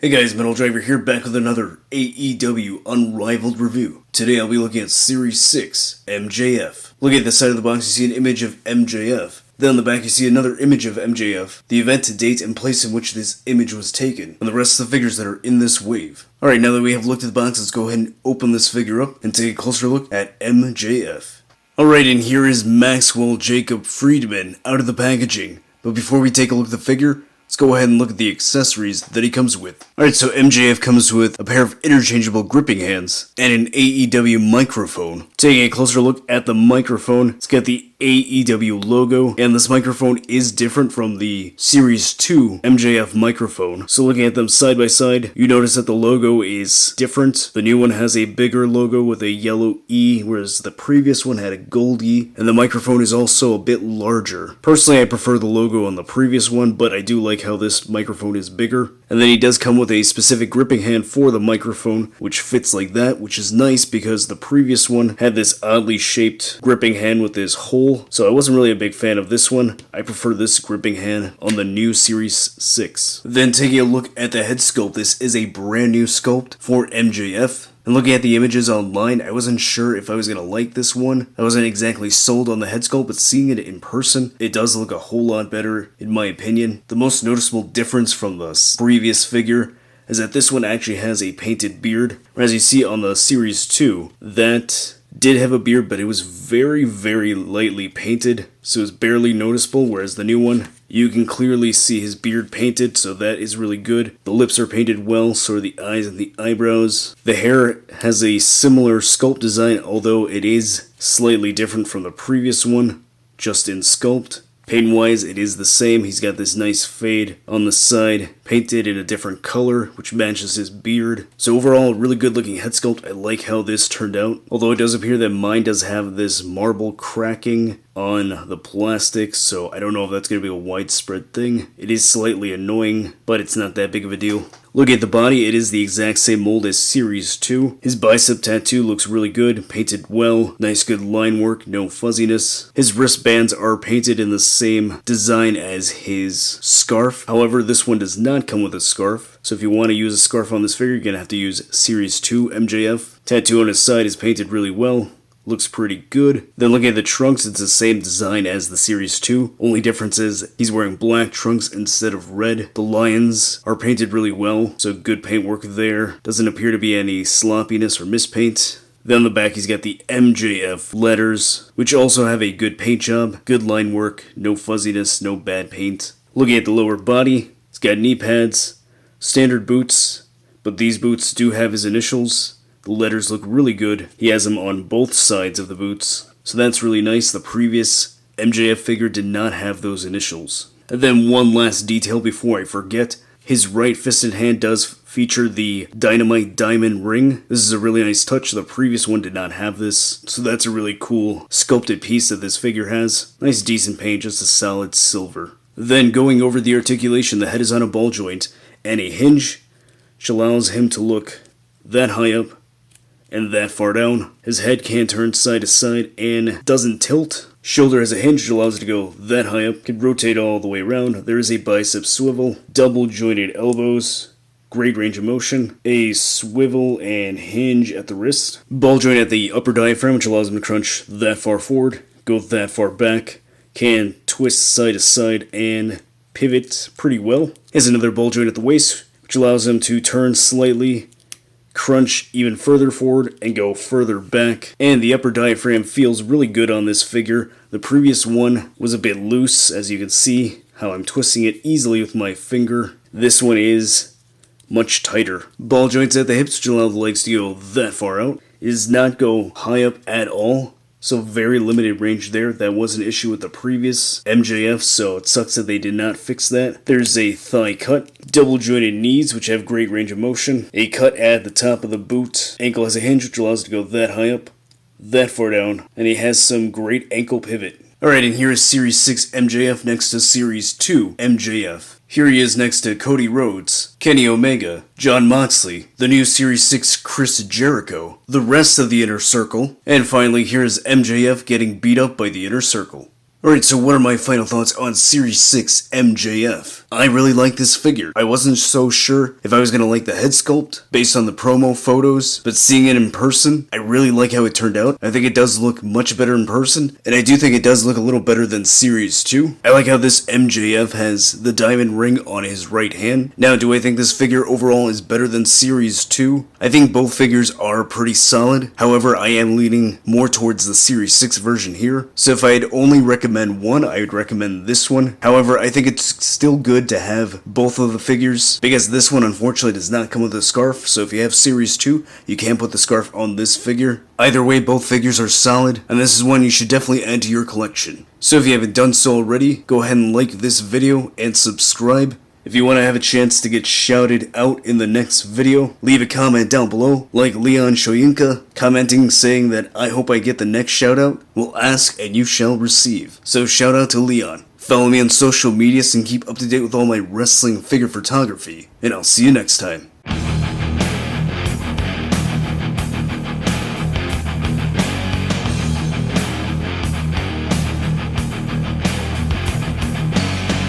Hey guys, Metal Driver here, back with another AEW Unrivaled review. Today I'll be looking at Series 6, MJF. Looking at the side of the box, you see an image of MJF. Then on the back you see another image of MJF, the event, date, and place in which this image was taken, and the rest of the figures that are in this wave. Alright, now that we have looked at the box, let's go ahead and open this figure up and take a closer look at MJF. Alright, and here is Maxwell Jacob Friedman out of the packaging. But before we take a look at the figure, let's go ahead and look at the accessories that he comes with. Alright, so MJF comes with a pair of interchangeable gripping hands and an AEW microphone. Taking a closer look at the microphone, it's got the AEW logo, and this microphone is different from the Series 2 MJF microphone. So looking at them side by side, you notice that the logo is different. The new one has a bigger logo with a yellow E, whereas the previous one had a gold E, and the microphone is also a bit larger. Personally, I prefer the logo on the previous one, but I do like how this microphone is bigger. And then he does come with a specific gripping hand for the microphone, which fits like that, which is nice because the previous one had this oddly shaped gripping hand with this hole. So I wasn't really a big fan of this one. I prefer this gripping hand on the new Series 6. Then taking a look at the head sculpt, this is a brand new sculpt for MJF. And looking at the images online, I wasn't sure if I was going to like this one. I wasn't exactly sold on the head sculpt, but seeing it in person, it does look a whole lot better, in my opinion. The most noticeable difference from the previous figure is that this one actually has a painted beard. As you see on the Series 2, that did have a beard, but it was very, very lightly painted, so it's barely noticeable, whereas the new one, you can clearly see his beard painted, so that is really good. The lips are painted well, so are the eyes and the eyebrows. The hair has a similar sculpt design, although it is slightly different from the previous one, just in sculpt. Paint-wise, it is the same. He's got this nice fade on the side, painted in a different color, which matches his beard. So overall, really good looking head sculpt. I like how this turned out. Although it does appear that mine does have this marble cracking on the plastic, so I don't know if that's going to be a widespread thing. It is slightly annoying, but it's not that big of a deal. Looking at the body, it is the exact same mold as Series 2. His bicep tattoo looks really good, painted well, nice good line work, no fuzziness. His wristbands are painted in the same design as his scarf. However, this one does not come with a scarf, so if you want to use a scarf on this figure, you're going to have to use Series 2 MJF. Tattoo on his side is painted really well. Looks pretty good. Then looking at the trunks, it's the same design as the Series 2. Only difference is he's wearing black trunks instead of red. The lions are painted really well, so good paint work there. Doesn't appear to be any sloppiness or mispaint. Then on the back he's got the MJF letters, which also have a good paint job, good line work, no fuzziness, no bad paint. Looking at the lower body, it's got knee pads, standard boots, but these boots do have his initials. The letters look really good. He has them on both sides of the boots, so that's really nice. The previous MJF figure did not have those initials. And then one last detail before I forget. His right fisted hand does feature the Dynamite Diamond ring. This is a really nice touch. The previous one did not have this, so that's a really cool sculpted piece that this figure has. Nice decent paint, just a solid silver. Then going over the articulation, the head is on a ball joint and a hinge, which allows him to look that high up and that far down. His head can turn side to side and doesn't tilt. Shoulder has a hinge which allows it to go that high up, can rotate all the way around. There is a bicep swivel, double jointed elbows, great range of motion, a swivel and hinge at the wrist, ball joint at the upper diaphragm which allows him to crunch that far forward, go that far back, can twist side to side and pivot pretty well. Has another ball joint at the waist which allows him to turn slightly, crunch even further forward and go further back. And the upper diaphragm feels really good on this figure. The previous one was a bit loose, as you can see how I'm twisting it easily with my finger. This one is much tighter. Ball joints at the hips which allow the legs to go that far out. It does not go high up at all, so very limited range there. That was an issue with the previous MJF, so it sucks that they did not fix that. There's a thigh cut, double jointed knees which have great range of motion, a cut at the top of the boot, ankle has a hinge which allows it to go that high up, that far down, and he has some great ankle pivot. Alright, and here is Series 6 MJF next to Series 2 MJF. Here he is next to Cody Rhodes, Kenny Omega, Jon Moxley, the new Series 6 Chris Jericho, the rest of the Inner Circle, and finally here's MJF getting beat up by the Inner Circle. Alright, so what are my final thoughts on Series 6 MJF? I really like this figure. I wasn't so sure if I was gonna like the head sculpt based on the promo photos, but seeing it in person, I really like how it turned out. I think it does look much better in person, and I do think it does look a little better than Series 2. I like how this MJF has the diamond ring on his right hand. Now, do I think this figure overall is better than Series 2? I think both figures are pretty solid. However, I am leaning more towards the Series 6 version here. So if I'd only recommend one, I would recommend this one. However, I think it's still good to have both of the figures, because this one unfortunately does not come with a scarf. So if you have Series 2, you can't put the scarf on this figure. Either way, both figures are solid, and this is one you should definitely add to your collection. So if you haven't done so already, go ahead and like this video and subscribe. If you want to have a chance to get shouted out in the next video, leave a comment down below, like Leon Shoyinka, commenting saying that I hope I get the next shout out. We'll ask and you shall receive. So shout out to Leon. Follow me on social media and keep up to date with all my wrestling figure photography, and I'll see you next time.